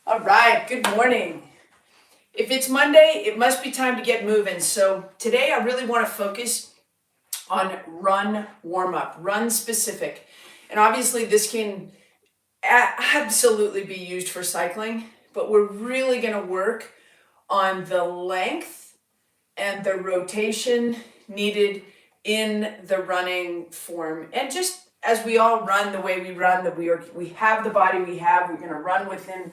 All right, good morning. If it's Monday, it must be time to get moving. So today I really want to focus on run warm-up, run specific. And obviously this can absolutely be used for cycling, but we're really going to work on the length and the rotation needed in the running form. And just as we all run the way we run, that we have the body we have, we're going to run within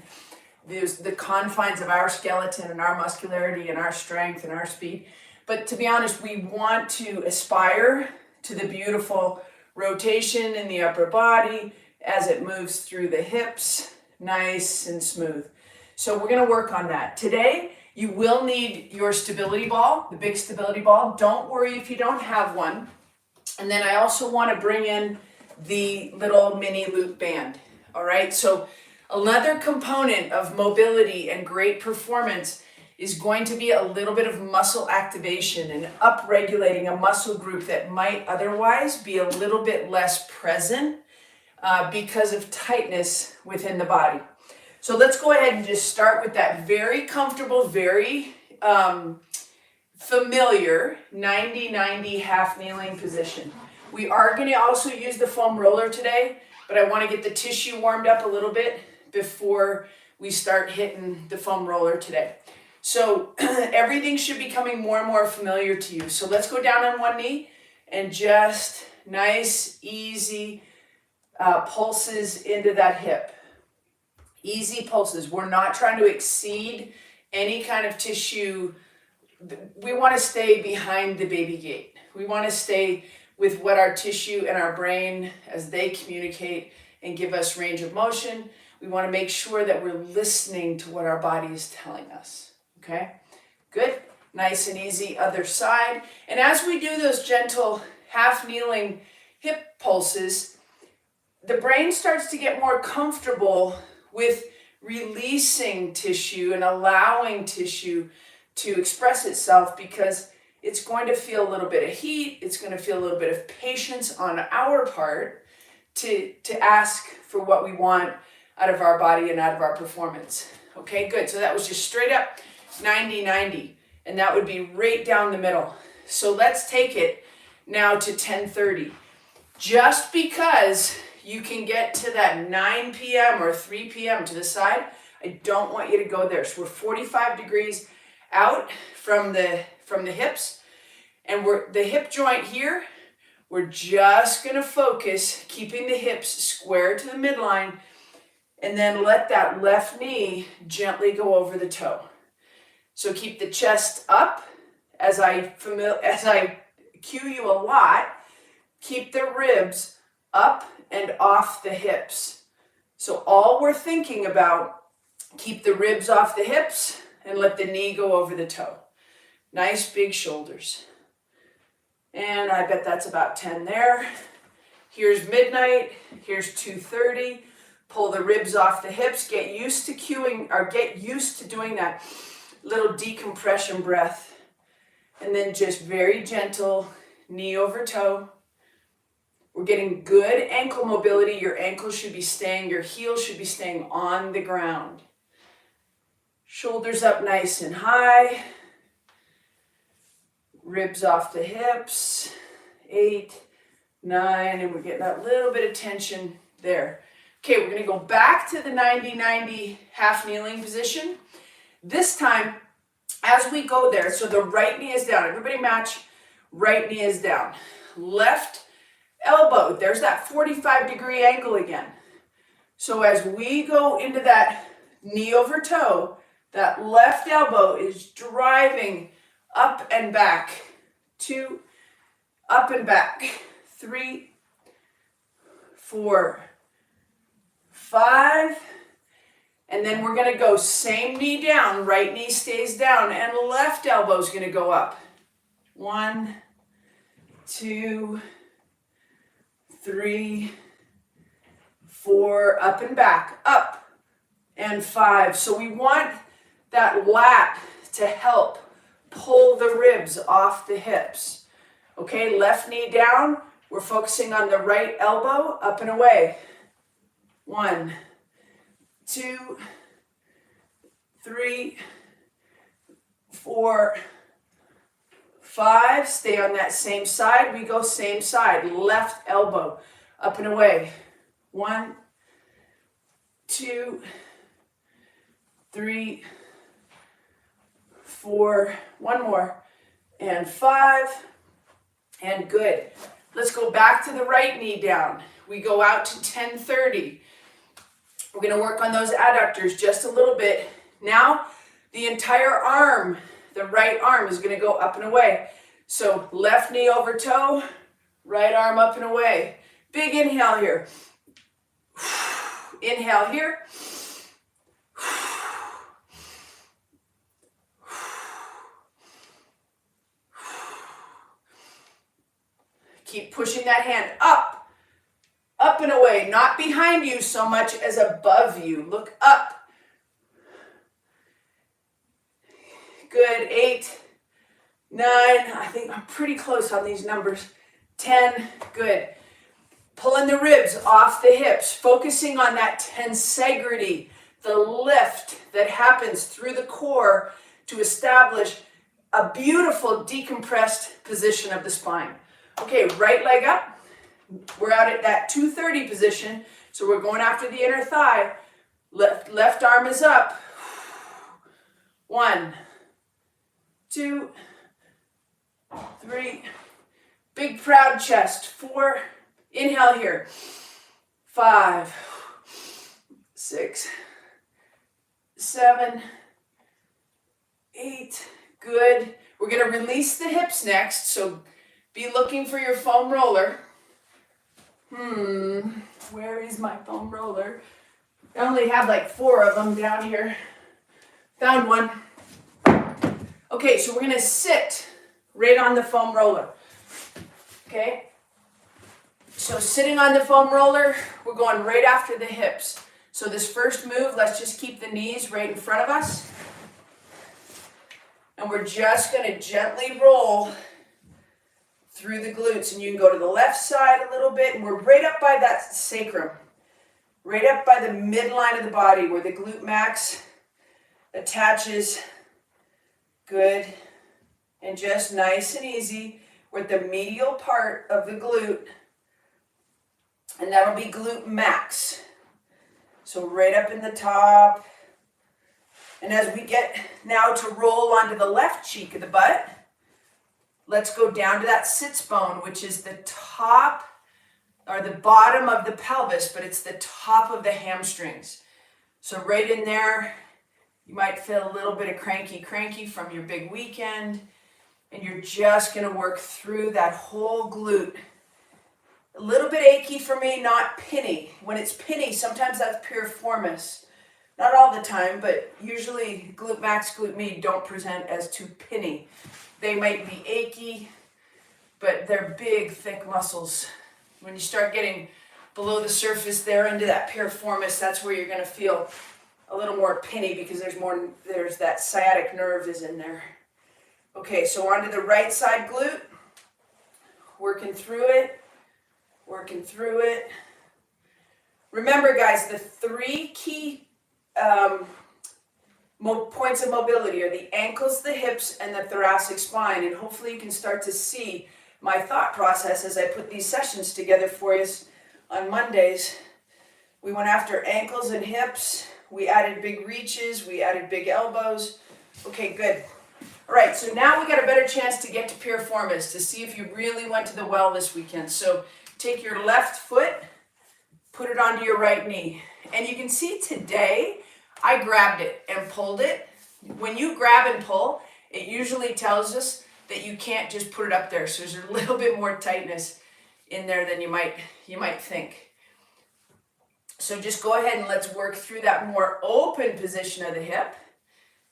the confines of our skeleton and our muscularity and our strength and our speed. But to be honest, we want to aspire to the beautiful rotation in the upper body as it moves through the hips, nice and smooth. So we're going to work on that. Today, you will need your stability ball, the big stability ball. Don't worry if you don't have one. And then I also want to bring in the little mini loop band. All right, so another component of mobility and great performance is going to be a little bit of muscle activation and upregulating a muscle group that might otherwise be a little bit less present because of tightness within the body. So let's go ahead and just start with that very comfortable, very familiar 90-90 half kneeling position. We are going to also use the foam roller today, but I want to get the tissue warmed up a little bit before we start hitting the foam roller today. So everything should be coming more and more familiar to you. So let's go down on one knee and just nice, easy pulses into that hip. Easy pulses. We're not trying to exceed any kind of tissue. We want to stay behind the baby gate. We want to stay with what our tissue and our brain, as they communicate and give us range of motion, we want to make sure that we're listening to what our body is telling us. Okay? Good. Nice and easy. Other side. And as we do those gentle half kneeling hip pulses, the brain starts to get more comfortable with releasing tissue and allowing tissue to express itself, because it's going to feel a little bit of heat. It's going to feel a little bit of patience on our part to ask for what we want out of our body and out of our performance. Okay, good. So that was just straight up 90-90, and that would be right down the middle. So let's take it now to 10:30. Just because you can get to that 9 p.m. or 3 p.m. to the side, I don't want you to go there. So we're 45 degrees out from the hips, and the hip joint here, we're just going to focus keeping the hips square to the midline, and then let that left knee gently go over the toe. So keep the chest up, as I cue you a lot. Keep the ribs up and off the hips. So all we're thinking about, keep the ribs off the hips and let the knee go over the toe. Nice big shoulders. And I bet that's about 10 there. Here's midnight. Here's 2:30. Pull the ribs off the hips. Get used to doing that little decompression breath. And then just very gentle, knee over toe. We're getting good ankle mobility. Your ankles should be staying, your heels should be staying on the ground. Shoulders up nice and high. Ribs off the hips. 8, 9, and we're getting that little bit of tension there. Okay, we're going to go back to the 90-90 half kneeling position. This time, as we go there, so the right knee is down. Everybody match. Right knee is down. Left elbow, there's that 45-degree angle again. So as we go into that knee over toe, that left elbow is driving up and back. 2, up and back. 3, 4, 5. And then we're going to go same knee down, right knee stays down, and left elbow is going to go up. 1, 2, 3, 4, up and back, up, and 5. So we want that lat to help pull the ribs off the hips. Okay, left knee down, we're focusing on the right elbow, up and away. 1, 2, 3, 4, 5. Stay on that same side. We go same side. Left elbow up and away. 1, 2, 3, 4. One more. And 5. And good. Let's go back to the right knee down. We go out to 10-30. We're going to work on those adductors just a little bit. Now, the entire arm, the right arm is going to go up and away. So left knee over toe, right arm up and away. Big inhale here. Inhale here. Keep pushing that hand up, up and away, not behind you so much as above you. Look up. Good. 8, 9, I think I'm pretty close on these numbers. 10, good. Pulling the ribs off the hips, focusing on that tensegrity, the lift that happens through the core to establish a beautiful decompressed position of the spine. Okay, right leg up. We're out at that 230 position, so we're going after the inner thigh. Left arm is up. 1, 2, 3. Big proud chest. 4. Inhale here. 5, 6, 7, 8. Good. We're going to release the hips next, so be looking for your foam roller. Where is my foam roller? I only have like 4 of them down here. Found one. Okay, so we're going to sit right on the foam roller. Okay? So sitting on the foam roller, we're going right after the hips. So this first move, let's just keep the knees right in front of us. And we're just going to gently roll through the glutes. And you can go to the left side a little bit, and we're right up by that sacrum. Right up by the midline of the body where the glute max attaches. Good. And just nice and easy with the medial part of the glute. And that'll be glute max. So right up in the top. And as we get now to roll onto the left cheek of the butt, let's go down to that sits bone, which is the top or the bottom of the pelvis, but it's the top of the hamstrings. So right in there, you might feel a little bit of cranky from your big weekend, and you're just going to work through that whole glute. A little bit achy for me, not pinny. When it's pinny, sometimes that's piriformis. Not all the time, but usually glute max, glute med don't present as too pinny. They might be achy, but they're big, thick muscles. When you start getting below the surface there into that piriformis, that's where you're going to feel a little more pinny because there's that sciatic nerve is in there. Okay, so onto the right side glute. Working through it. Working through it. Remember, guys, the 3 key points of mobility are the ankles, the hips, and the thoracic spine. And hopefully you can start to see my thought process as I put these sessions together for you on Mondays. We went after ankles and hips. We added big reaches. We added big elbows. Okay, good. All right, so now we got a better chance to get to piriformis to see if you really went to the well this weekend. So take your left foot, put it onto your right knee. And you can see today, I grabbed it and pulled it. When you grab and pull, it usually tells us that you can't just put it up there. So there's a little bit more tightness in there than you might think. So just go ahead and let's work through that more open position of the hip.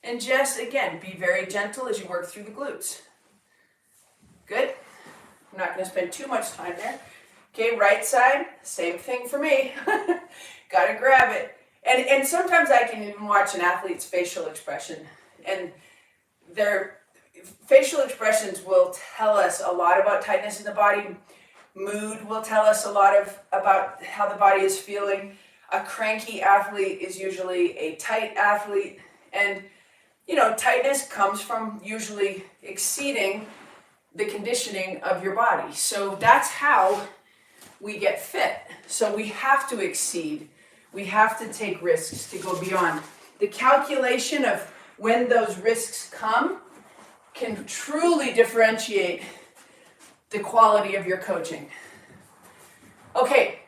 And just, again, be very gentle as you work through the glutes. Good. I'm not going to spend too much time there. Okay, right side, same thing for me. Got to grab it. And sometimes I can even watch an athlete's facial expression. And their facial expressions will tell us a lot about tightness in the body. Mood will tell us a lot about how the body is feeling. A cranky athlete is usually a tight athlete. And, tightness comes from usually exceeding the conditioning of your body. So that's how we get fit. So we have to exceed. We have to take risks to go beyond. The calculation of when those risks come can truly differentiate the quality of your coaching. Okay,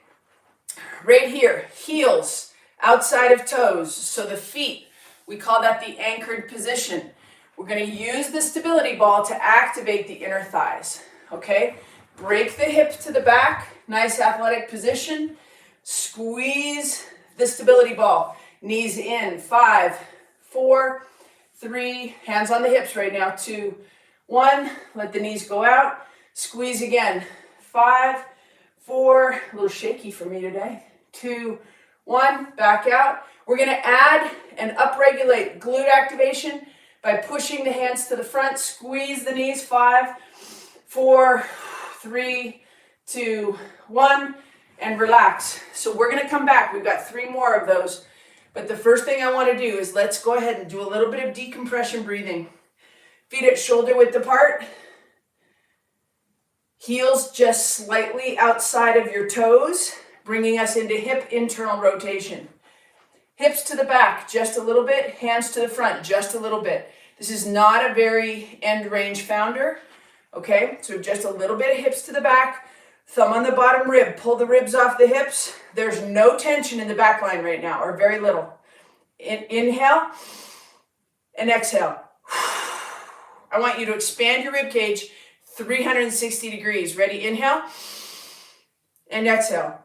right here, heels outside of toes. So the feet, we call that the anchored position. We're going to use the stability ball to activate the inner thighs. Okay, break the hip to the back, nice athletic position. Squeeze the stability ball, knees in, 5, 4, 3, hands on the hips right now, 2, 1, let the knees go out, squeeze again, 5, 4, a little shaky for me today, 2, 1, back out. We're going to add and upregulate glute activation by pushing the hands to the front, squeeze the knees, 5, 4, 3, 2, 1, and relax. So we're going to come back. We've got 3 more of those. But the first thing I want to do is let's go ahead and do a little bit of decompression breathing. Feet at shoulder width apart. Heels just slightly outside of your toes, bringing us into hip internal rotation. Hips to the back just a little bit, hands to the front just a little bit. This is not a very end range founder. Okay, so just a little bit of hips to the back. Thumb on the bottom rib, pull the ribs off the hips. There's no tension in the back line right now, or very little. Inhale and exhale. I want you to expand your rib cage 360 degrees. Ready? Inhale and exhale.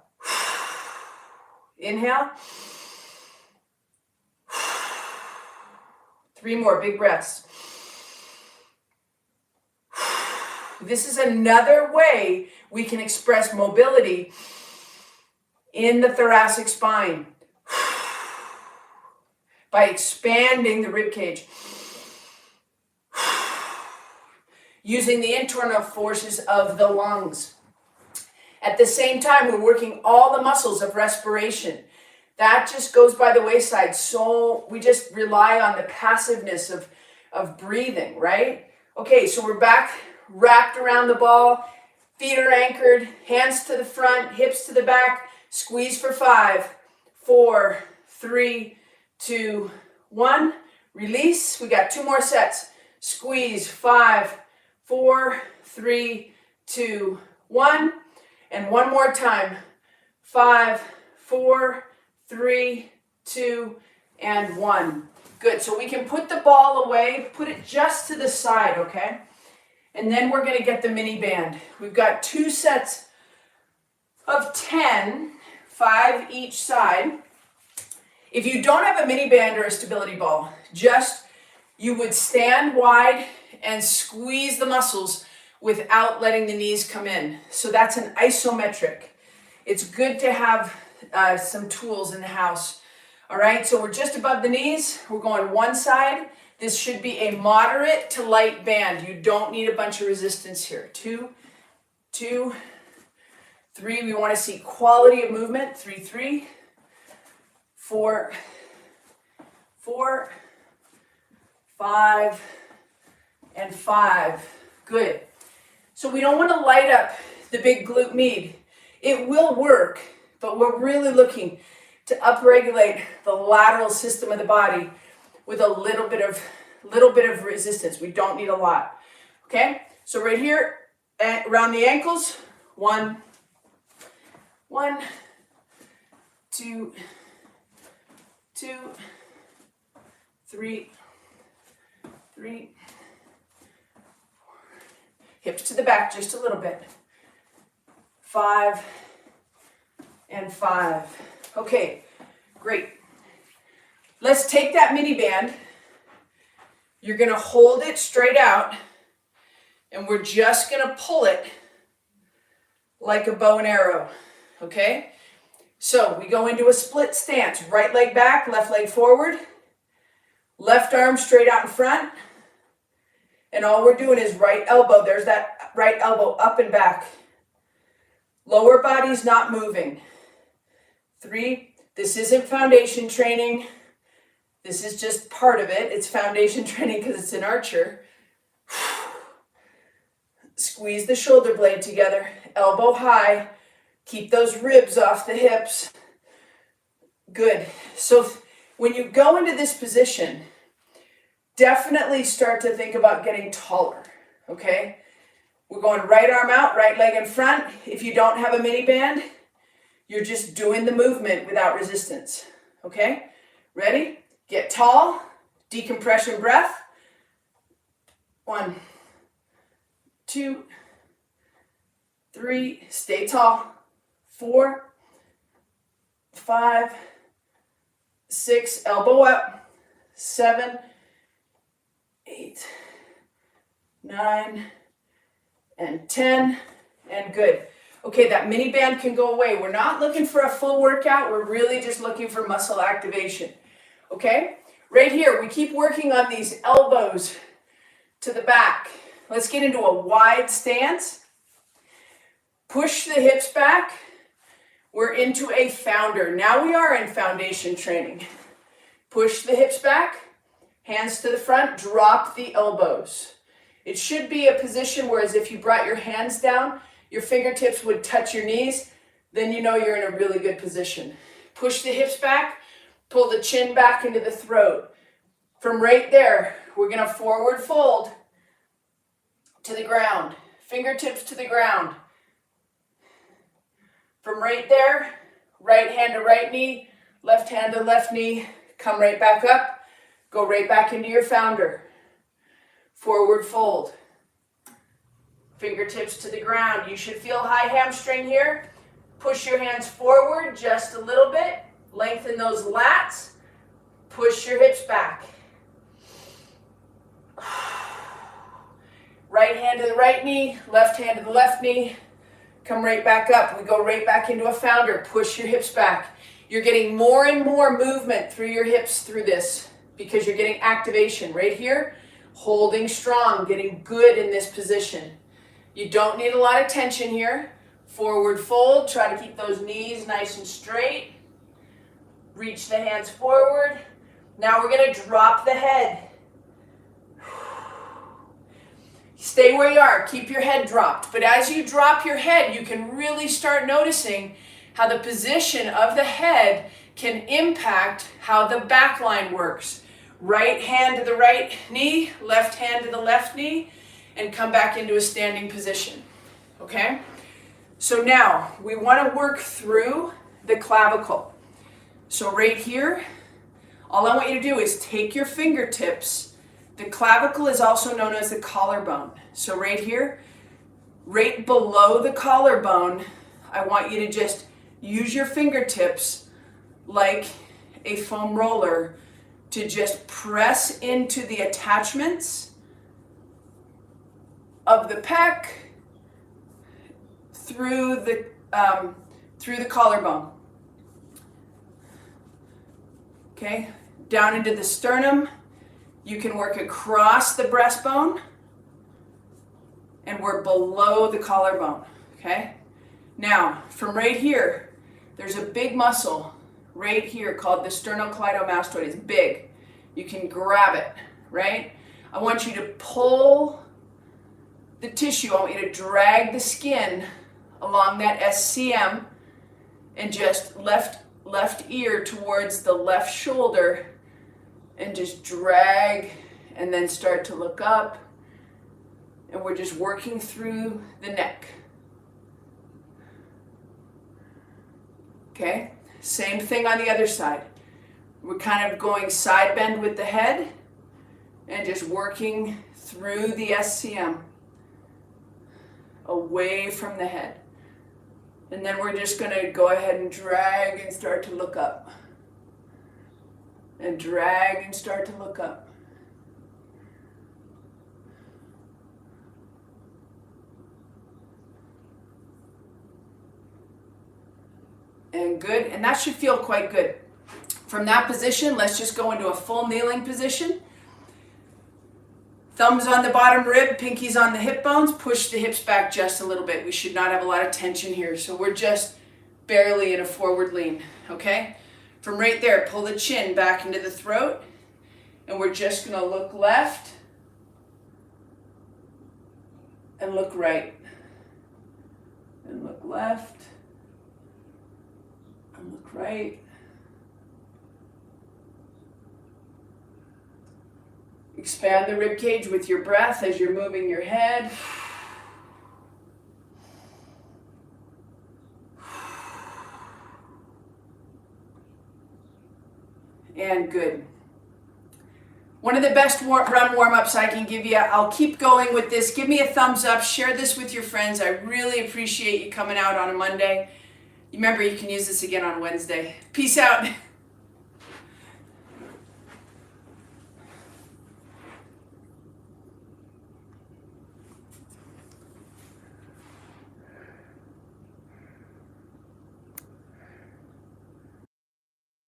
Inhale. 3 more big breaths. This is another way we can express mobility in the thoracic spine by expanding the rib cage, using the internal forces of the lungs. At the same time, we're working all the muscles of respiration. That just goes by the wayside. So we just rely on the passiveness of breathing, right? Okay, so we're back, wrapped around the ball, feet are anchored, hands to the front, hips to the back, squeeze for 5, 4, 3, 2, 1, release. We got 2 more sets. Squeeze, 5, 4, 3, 2, 1, and 1 more time. 5, 4, 3, 2, and 1. Good, so we can put the ball away, put it just to the side, okay? And then we're gonna get the mini band. We've got 2 sets of 10, 5 each side. If you don't have a mini band or a stability ball, you would stand wide and squeeze the muscles without letting the knees come in. So that's an isometric. It's good to have some tools in the house. All right, so we're just above the knees. We're going one side. This should be a moderate to light band. You don't need a bunch of resistance here. 2, 2, 3. We want to see quality of movement. 3, 3, 4, 4, 5, and 5. Good. So we don't want to light up the big glute med. It will work, but we're really looking to upregulate the lateral system of the body with a little bit of resistance. We don't need a lot. Okay? So right here, around the ankles, 1, 2, 2, 3, 3. Hips to the back just a little bit. 5 and 5. Okay, great. Let's take that mini band. You're going to hold it straight out, and we're just going to pull it like a bow and arrow, okay? So we go into a split stance. Right leg back, left leg forward. Left arm straight out in front. And all we're doing is right elbow. There's that right elbow up and back. Lower body's not moving. 3, this isn't foundation training. This is just part of it. It's foundation training because it's an archer. Squeeze the shoulder blade together, elbow high. Keep those ribs off the hips. Good. So when you go into this position, definitely start to think about getting taller, okay? We're going right arm out, right leg in front. If you don't have a mini band, you're just doing the movement without resistance, okay? Ready? Get tall, decompression breath. 1, 2, 3, stay tall. 4, 5, 6, elbow up. 7, 8, 9, and 10, and good. Okay, that mini band can go away. We're not looking for a full workout. We're really just looking for muscle activation. Okay, right here, we keep working on these elbows to the back. Let's get into a wide stance. Push the hips back. We're into a founder. Now we are in foundation training. Push the hips back, hands to the front, drop the elbows. It should be a position where as if you brought your hands down, your fingertips would touch your knees, then you know you're in a really good position. Push the hips back, pull the chin back into the throat. From right there, we're gonna forward fold to the ground, fingertips to the ground. From right there, right hand to right knee, left hand to left knee, come right back up, go right back into your founder. Forward fold. Fingertips to the ground. You should feel high hamstring here. Push your hands forward just a little bit. Lengthen those lats. Push your hips back. Right hand to the right knee, left hand to the left knee. Come right back up. We go right back into a founder. Push your hips back. You're getting more and more movement through your hips through this because you're getting activation right here. Holding strong, getting good in this position. You don't need a lot of tension here. Forward fold. Try to keep those knees nice and straight. Reach the hands forward. Now we're going to drop the head. Stay where you are. Keep your head dropped. But as you drop your head, you can really start noticing how the position of the head can impact how the back line works. Right hand to the right knee, left hand to the left knee, and come back into a standing position. Okay? So now, we want to work through the clavicle. So right here, all I want you to do is take your fingertips. The clavicle is also known as the collarbone. So right here, right below the collarbone, I want you to just use your fingertips like a foam roller to just press into the attachments of the pec through the collarbone. Okay, down into the sternum. You can work across the breastbone, and we're below the collarbone, okay? Now, from right here, there's a big muscle right here called the sternocleidomastoid. It's big. You can grab it, right? I want you to pull the tissue. I want you to drag the skin along that SCM and just left ear towards the left shoulder and just drag and then start to look up. And we're just working through the neck. Okay? Same thing on the other side. We're kind of going side bend with the head and just working through the SCM away from the head. And then we're just going to go ahead and drag and start to look up. And drag and start to look up. And good, and that should feel quite good. From that position, let's just go into a full kneeling position. Thumbs on the bottom rib, pinkies on the hip bones, push the hips back just a little bit. We should not have a lot of tension here, so we're just barely in a forward lean, okay? From right there, pull the chin back into the throat, And we're just gonna look left and look right. And look left and look right. Expand the rib cage with your breath as you're moving your head. And good. One of the best run warm-ups I can give you. I'll keep going with this. Give me a thumbs up. Share this with your friends. I really appreciate you coming out on a Monday. Remember, you can use this again on Wednesday. Peace out.